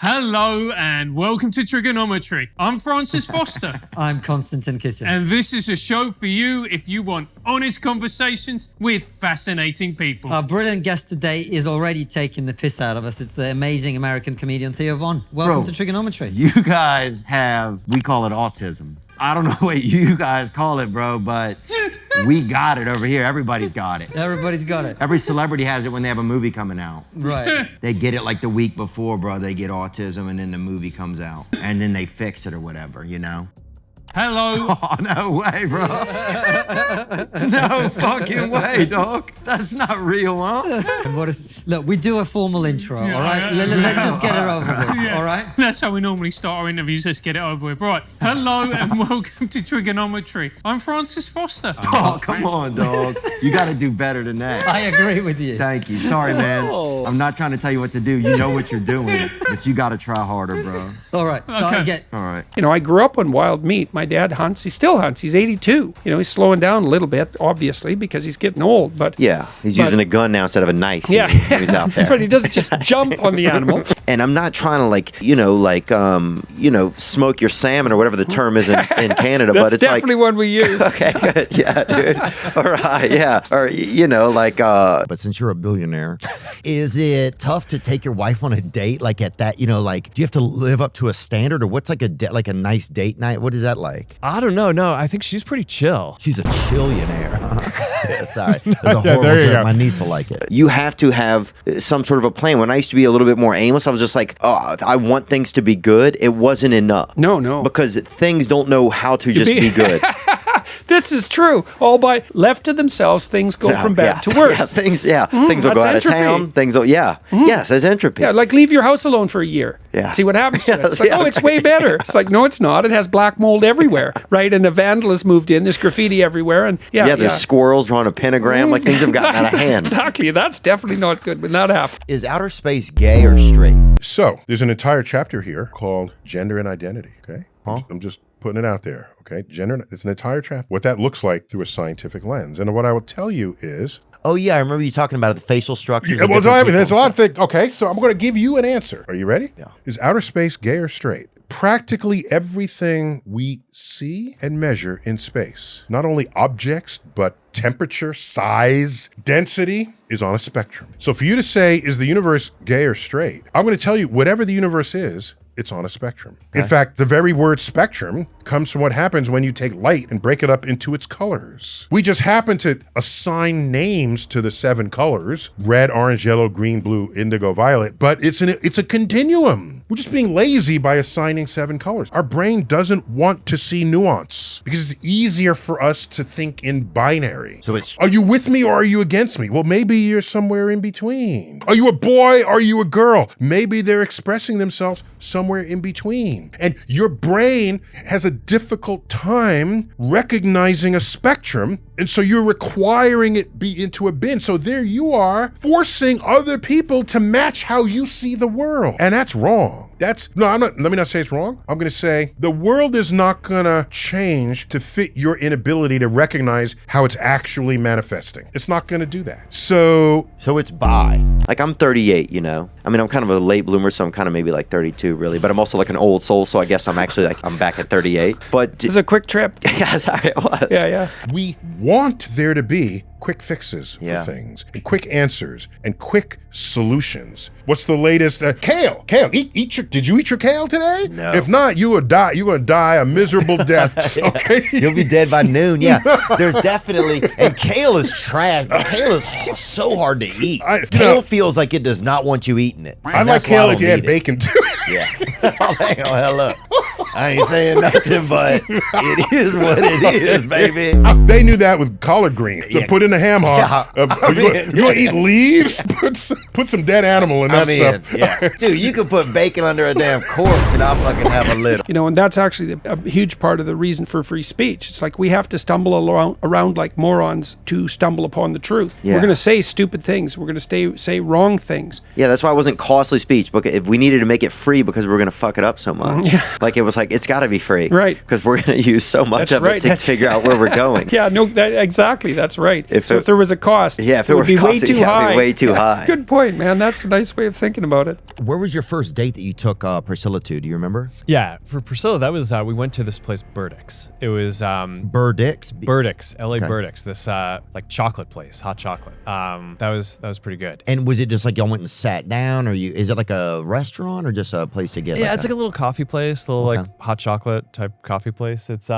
Hello and welcome to Trigonometry. I'm Francis Foster. I'm Konstantin Kisin. And this is a show for you if you want honest conversations with fascinating people. Our brilliant guest today is already taking the piss out of us. It's the amazing American comedian Theo Von. Welcome to Trigonometry. You guys have, we call it autism. I don't know what you guys call it, bro, but we got it over here. Everybody's got it. Everybody's got it. Every celebrity has it when they have a movie coming out. Right. They get it like the week before, bro. They get autism and then the movie comes out. And then they fix it or whatever, you know? Hello. Oh, no way, bro. No fucking way, dog. That's not real, huh? Look, we do a formal intro, all right? Let's just get it over with, all right? That's how we normally start our interviews. Let's get it over with. Right. Hello and welcome to Trigonometry. I'm Francis Foster. Oh, come on, dog. You got to do better than that. I agree with you. Thank you. Sorry, man. I'm not trying to tell you what to do. You know what you're doing, but you got to try harder, bro. All right. Start again. All right. You know, I grew up on wild meat. My dad hunts. He still hunts. He's 82. You know, he's slowing down a little bit, obviously, because he's getting old. But yeah, he's using a gun now instead of a knife. Yeah, when he's out there. But he doesn't just jump on the animal. And I'm not trying to smoke your salmon or whatever the term is in Canada. That's but it's definitely one we use. Okay, good. Yeah, dude. All right. Yeah. Or But since you're a billionaire, is it tough to take your wife on a date? Like at that, do you have to live up to a standard, or what's like a nice date night? What is that like? I don't know. No, I think she's pretty chill. She's a chillionaire. Yeah, sorry. That's a horrible joke. My niece will like it. You have to have some sort of a plan. When I used to be a little bit more aimless, I was just like, oh, I want things to be good. It wasn't enough. No. Because things don't know how to just be good. This is true. All by left to themselves, things go from bad to worse. Things will go out of town. Yes, it's entropy. Yeah, like leave your house alone for a year. Yeah. See what happens to it. It's like, it's way better. It's like, no, it's not. It has black mold everywhere, right? And a vandal has moved in. There's graffiti everywhere. And there's squirrels drawing a pentagram. Like things have gotten out of hand. Exactly. That's definitely not good when that happens. Is outer space gay or straight? So there's an entire chapter here called Gender and Identity, okay? I'm just putting it out there, okay? Gender, it's an entire chapter. What that looks like through a scientific lens. And what I will tell you is... Oh, yeah, I remember you talking about the facial structures. Yeah, well, there's a lot of things. Okay, so I'm going to give you an answer. Are you ready? Yeah. Is outer space gay or straight? Practically everything we see and measure in space, not only objects, but temperature, size, density, is on a spectrum. So for you to say, is the universe gay or straight? I'm going to tell you, whatever the universe is, it's on a spectrum. Okay. In fact, the very word spectrum comes from what happens when you take light and break it up into its colors. We just happen to assign names to the 7 colors: red, orange, yellow, green, blue, indigo, violet, but it's a continuum. We're just being lazy by assigning 7 colors. Our brain doesn't want to see nuance because it's easier for us to think in binary. So it's... Are you with me or are you against me? Well, maybe you're somewhere in between. Are you a boy? Are you a girl? Maybe they're expressing themselves somewhere in between. And your brain has a difficult time recognizing a spectrum, and so you're requiring it be into a bin. So there you are, forcing other people to match how you see the world. And that's wrong. Let me not say it's wrong. I'm going to say the world is not going to change to fit your inability to recognize how it's actually manifesting. It's not going to do that. So it's bi. Like I'm 38, I mean, I'm kind of a late bloomer, so I'm kind of maybe like 32 really, but I'm also like an old soul, so I guess I'm actually I'm back at 38. But this is a quick trip. Yeah, sorry, it was. Yeah. We want there to be quick fixes for things, and quick answers, and quick solutions. What's the latest? Kale, did you eat your kale today? No. If not, you would die. You're gonna die a miserable death. Okay, you'll be dead by noon. Yeah, there's definitely, and kale is trash. Kale is so hard to eat. Kale feels like it does not want you eating it. I like kale if you had bacon too. Yeah. Hell look, I ain't saying nothing, but it is what it is, baby. They knew that with collard greens. To put in a ham hock. You gonna eat leaves? Put some dead animal in that stuff. Yeah. Dude, you could put bacon under a damn corpse and I'll fucking have a little. And that's actually a huge part of the reason for free speech. It's like we have to stumble around like morons to stumble upon the truth. Yeah. We're going to say stupid things. We're going to say wrong things. Yeah, that's why it wasn't costly speech. Because if we needed to make it free because we were going to fuck it up so much. Yeah. Like it was like, it's got to be free. Right. Because we're going to use so much That's of right. it to figure out where we're going. Yeah, no, exactly. That's right. If there was a cost, if it would be way too high. It'd be way too high. Good point, man. That's a nice way of thinking about it. Where was your first date that you took Priscilla to? Do you remember? Yeah, for Priscilla, that was we went to this place, Burdix. It was Burdix? Burdix, LA Burdix. This like chocolate place, hot chocolate. That was pretty good. And was it just like y'all went and sat down, or is it like a restaurant or just a place to get? Yeah, it's like a little coffee place, little like hot chocolate type coffee place. It's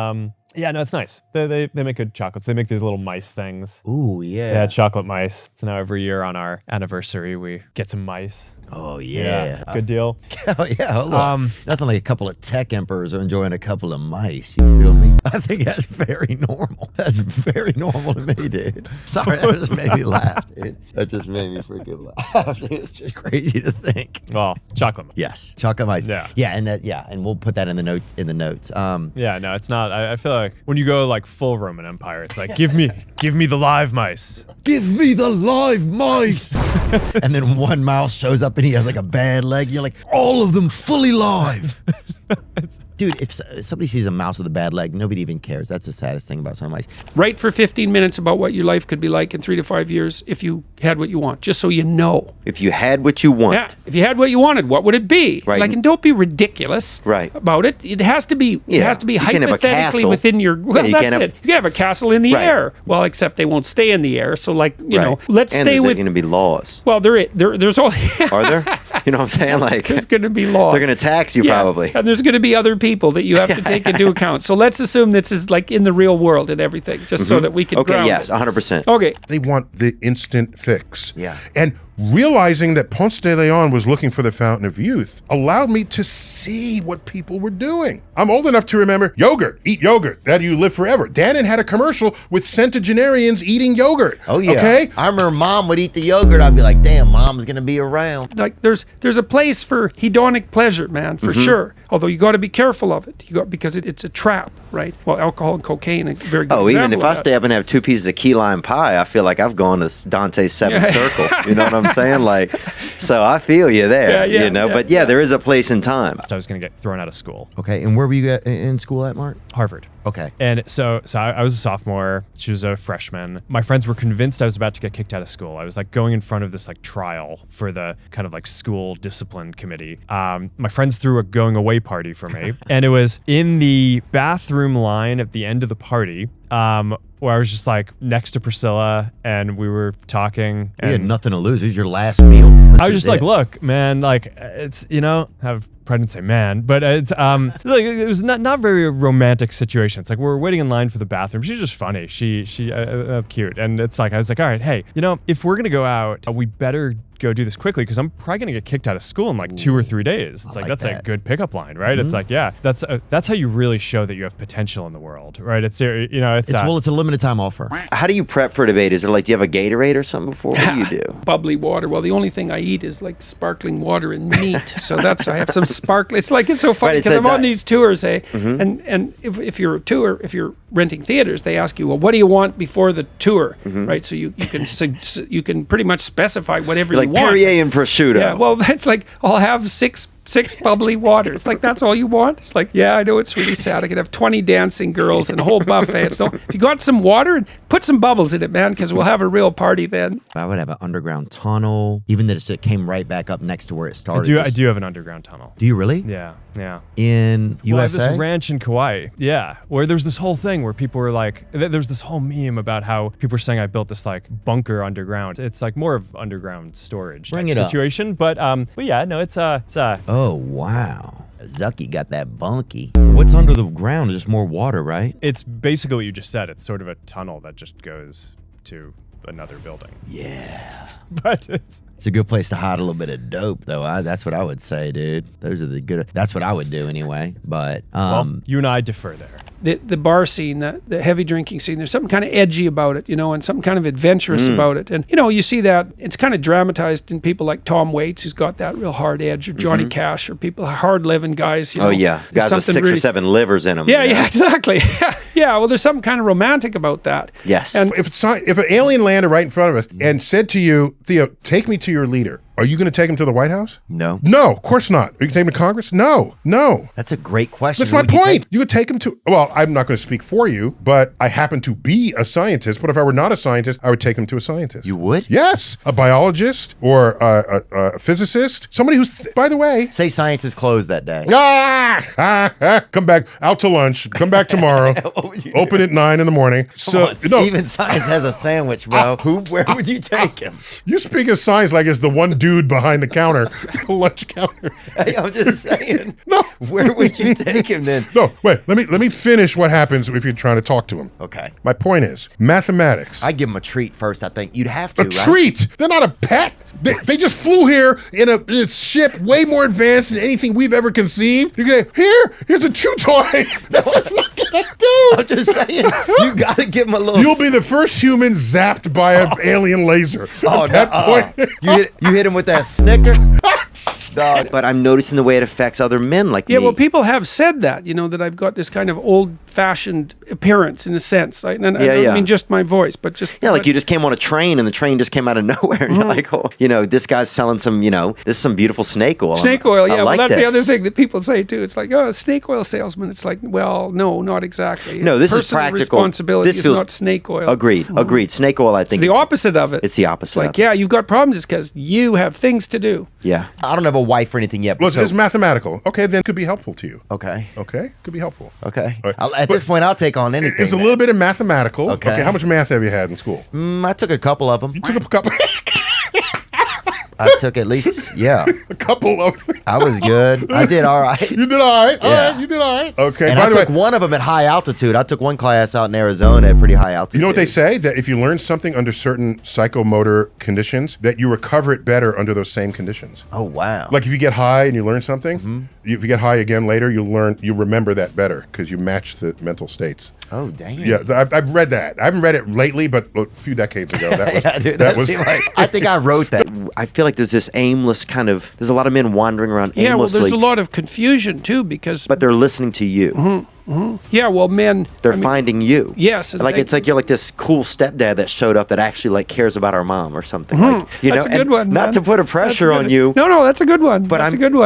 yeah, no, it's nice. They make good chocolates. They make these little mice things. Ooh, yeah. Yeah, chocolate mice. So now every year on our anniversary, we get some mice. Oh, yeah. Good deal. Oh, yeah. Look, nothing like a couple of tech emperors enjoying a couple of mice. You feel me? I think that's very normal. That's very normal to me, dude. Sorry, that just made me laugh, dude. That just made me freaking laugh. It's just crazy to think. Well, chocolate mice. Yes, chocolate mice. Yeah. Yeah, and we'll put that in the notes. Yeah, no, it's not. I feel like when you go like full Roman Empire, it's like give me the live mice. Give me the live mice. And then one mouse shows up and he has like a bad leg. You're like, all of them fully live. Dude, if somebody sees a mouse with a bad leg, nobody even cares. That's the saddest thing about some mice. Write for 15 minutes about what your life could be like in 3 to 5 years if you had what you want, just so you know. If you had what you want. Yeah. If you had what you wanted, what would it be? Right. Like, and don't be ridiculous about it. It has to be. Yeah. It has to be You can't have a hypothetically castle. within your. Well, you that's can't have- it. You can have a castle in the Right. air. Well, except they won't stay in the air. So, like, you know, let's and stay with. There's going to be laws. Well, there's all. Are there? You know what I'm saying? Like, there's going to be laws. they're going to tax you probably. And there's going to be other people that you have to take into account. So let's assume this is like in the real world and everything, just so that we can. Okay. ground Yes. it. 100%. Okay. They want the instant fix. Yeah. And realizing that Ponce de Leon was looking for the fountain of youth allowed me to see what people were doing. I'm old enough to remember yogurt. Eat yogurt. That you live forever. Dannon had a commercial with centenarians eating yogurt. Oh, yeah. Okay? I remember Mom would eat the yogurt. I'd be like, damn, Mom's going to be around. Like there's a place for hedonic pleasure, man, for sure. Although you got to be careful of it. Because it's a trap, right? Well, alcohol and cocaine, a very good Oh, even example if of I that. stay up and have 2 pieces of key lime pie, I feel like I've gone to Dante's seventh circle. You know what I'm saying? Like, so I feel you there, you know? But there is a place and time. So I was gonna get thrown out of school. Okay, and where were you in school at, Mark? Harvard. Okay. And so I was a sophomore. She was a freshman. My friends were convinced I was about to get kicked out of school. I was like going in front of this like trial for the kind of like school discipline committee. My friends threw a going away party for me, and it was in the bathroom line at the end of the party. Where I was just like next to Priscilla and we were talking. You had And nothing to lose. It was your last meal. I was just like, look, man, like it's, you know, I didn't say man, but it's like it was not very romantic situation. It's like we're waiting in line for the bathroom. She's just funny. She cute, and it's like I was like, all right, hey, you know, if we're gonna go out, we better go do this quickly because I'm probably gonna get kicked out of school in like 2 or 3 days. It's like that's a good pickup line, right? It's like that's how you really show that you have potential in the world, right? It's you know it's it's a limited time offer. How do you prep for a debate? Is there like, do you have a Gatorade or something before? What do you do? Bubbly water. Well, the only thing I eat is like sparkling water and meat. So that's I have some sparkling. It's like it's so funny because I'm on these tours, and if you're a tour, if you're renting theaters, they ask you, well, what do you want before the tour, right? So you can pretty much specify whatever you want. Perrier and prosciutto. Yeah, well, that's like I'll have six bubbly waters. Like that's all you want? It's like, yeah, I know it's really sad. I could have 20 dancing girls and a whole buffet. So if you got some water, put some bubbles in it, man, because we'll have a real party then. I would have an underground tunnel, even that it came right back up next to where it started. I do have an underground tunnel. Do you really? Yeah. In USA? Well, I have this ranch in Kauai. Yeah. Where there's this whole thing where people were like, there's this whole meme about how people are saying I built this like bunker underground. It's like more of underground storage Bring type it up. situation. But yeah, no, it's Oh, wow. Zucky got that bunky. What's under the ground is just more water, right? it's basically what you just said. It's sort of a tunnel that just goes to another building. Yeah. But it's It's a good place to hide a little bit of dope, though. That's what I would say, dude. Those are the good. That's what I would do anyway. But well, you and I differ there. The bar scene, the heavy drinking scene, there's something kind of edgy about it, you know, and something kind of adventurous about it. And, you know, you see that it's kind of dramatized in people like Tom Waits, who's got that real hard edge, or Johnny Cash, or people, hard living guys. You know, oh, yeah. There's Guys with 6 or 7 livers in them. Yeah, yeah, exactly. Yeah, well, there's something kind of romantic about that. Yes. And If an alien landed right in front of us and said to you, Theo, take me to your leader, Are you going to take him to the White House? No. No, of course not. Are you taking him to Congress? No. That's a great question. That's my Who would you point. take? You would take him to, well, I'm not going to speak for you, but I happen to be a scientist. But if I were not a scientist, I would take him to a scientist. You would? Yes. A biologist or a physicist. Somebody who's, by the way, Say science is closed that day. come back out to lunch. Come back tomorrow. What would you do? Open at 9 in the morning. So, Come on. no, Even science has a sandwich, bro. Where would you take him? you speak of science like it's the one dude behind the counter, the lunch counter. Hey, I'm just saying. No. Where would you take him then? No, wait, let me finish what happens if you're trying to talk to him. Okay. My point is, mathematics. I give him a treat first, I think. You'd have to, A right? treat. They're not a pet. They just flew here in a ship way more advanced than anything we've ever conceived. You go, here's a chew toy. That's just not gonna do. I'm just saying, you got to give him a little... You'll be the first human zapped by an alien laser. Oh, At that point. You hit him with that snicker? Dog. But I'm noticing the way it affects other men like me. Yeah, well, people have said that, that I've got this kind of old-fashioned appearance in a sense. And I don't mean just my voice, but just... Yeah, like you just came on a train and the train just came out of nowhere. And you're like, oh, this guy's selling some, this is some beautiful snake oil. Snake oil, yeah. I like Well, that's this. the other thing that people say too. It's like, oh, a snake oil salesman. It's like, well, no, not exactly. No, this is Personal practical. responsibility This is feels- not snake oil. Agreed. Snake oil, I think. The is- opposite of it. It's the opposite Like, of it. yeah, you've got problems just because you have things to do. Yeah. I don't have a wife or anything yet. Well, But it's mathematical. Okay, then it could be helpful to you. Okay. Okay, could be helpful. Okay. All right. At this point, I'll take on anything. It's a little bit of mathematical. Okay. How much math have you had in school? I took a couple of them. You took a couple. I took at least, yeah. A couple of them. I was good. I did all right. You did all right. All Yeah. right, you did all right. Okay. And By I the way, took one of them at high altitude. I took one class out in Arizona at pretty high altitude. you know what they say? That if you learn something under certain psychomotor conditions, that you recover it better under those same conditions. Oh, wow. Like if you get high and you learn something, Mm-hmm. if you get high again later, you remember that better because you match the mental states. Oh, dang. Yeah, I've read that. I haven't read it lately, but a few decades ago. That was, Yeah, dude, that was I think I wrote that. I feel like there's this aimless kind of, there's a lot of men wandering around Yeah, well, aimlessly, there's a lot of confusion too because, but they're listening to you. yeah, well, men. They're finding you. Yes, and Like they- it's like you're like this cool stepdad that showed up that actually like cares about our mom or something. Like, That's a good and one. Not man. to put a That's pressure good- on you. No, that's a good one. But That's I'm- a good one.